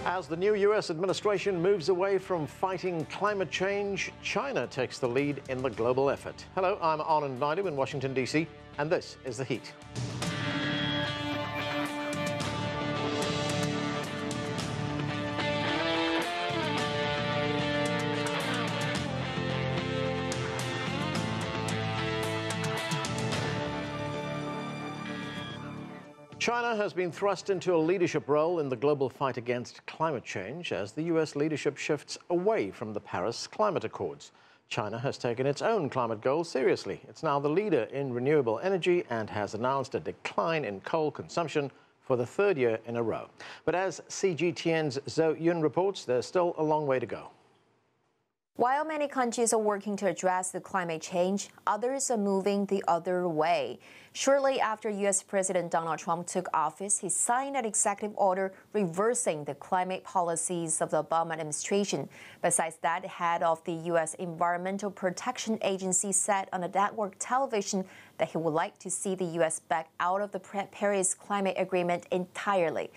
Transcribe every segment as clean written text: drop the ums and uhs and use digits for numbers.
As the new U.S. administration moves away from fighting climate change, China takes the lead in the global effort. Hello, I'm Anand Naidu in Washington, D.C., and this is The Heat. China has been thrust into a leadership role in the global fight against climate change as the U.S. leadership shifts away from the Paris Climate Accords. China has taken its own climate goals seriously. It's now the leader in renewable energy and has announced a decline in coal consumption for the third year in a row. But as CGTN's Zhou Yun reports, there's still a long way to go. While many countries are working to address the climate change, others are moving the other way. Shortly after U.S. President Donald Trump took office, he signed an executive order reversing the climate policies of the Obama administration. Besides that, the head of the U.S. Environmental Protection Agency said on a network television that he would like to see the U.S. back out of the Paris Climate Agreement entirely.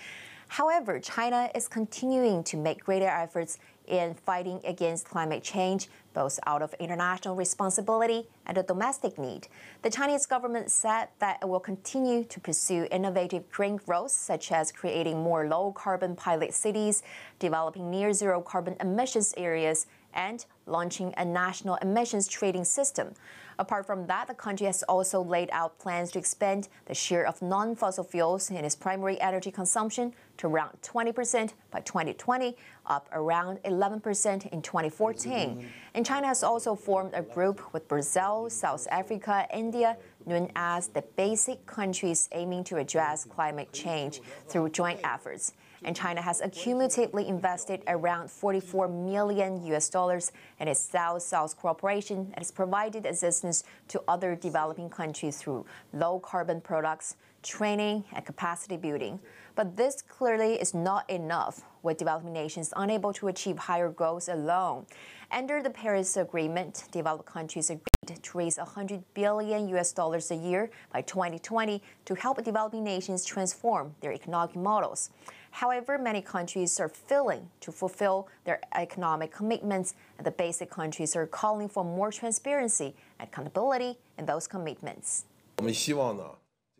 However, China is continuing to make greater efforts in fighting against climate change, both out of international responsibility and a domestic need. The Chinese government said that it will continue to pursue innovative green growth, such as creating more low-carbon pilot cities, developing near-zero carbon emissions areas, and launching a national emissions trading system. Apart from that, the country has also laid out plans to expand the share of non-fossil fuels in its primary energy consumption to around 20% by 2020, up around 11% in 2014. And China has also formed a group with Brazil, South Africa, India, known as the Basic Countries, aiming to address climate change through joint efforts. And China has cumulatively invested around $44 million in its South-South cooperation and has provided assistance to other developing countries through low-carbon products, training, and capacity building. But this clearly is not enough, with developing nations unable to achieve higher goals alone. Under the Paris Agreement, developed countries agreed to raise $100 billion a year by 2020 to help developing nations transform their economic models. However, many countries are failing to fulfill their economic commitments, and the basic countries are calling for more transparency and accountability in those commitments.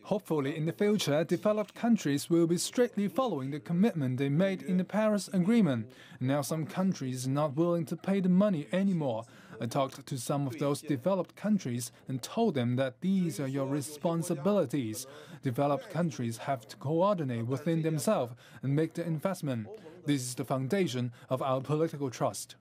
Hopefully, in the future, developed countries will be strictly following the commitment they made in the Paris Agreement. Now some countries are not willing to pay the money anymore. I talked to some of those developed countries and told them that these are your responsibilities. Developed countries have to coordinate within themselves and make the investment. This is the foundation of our political trust.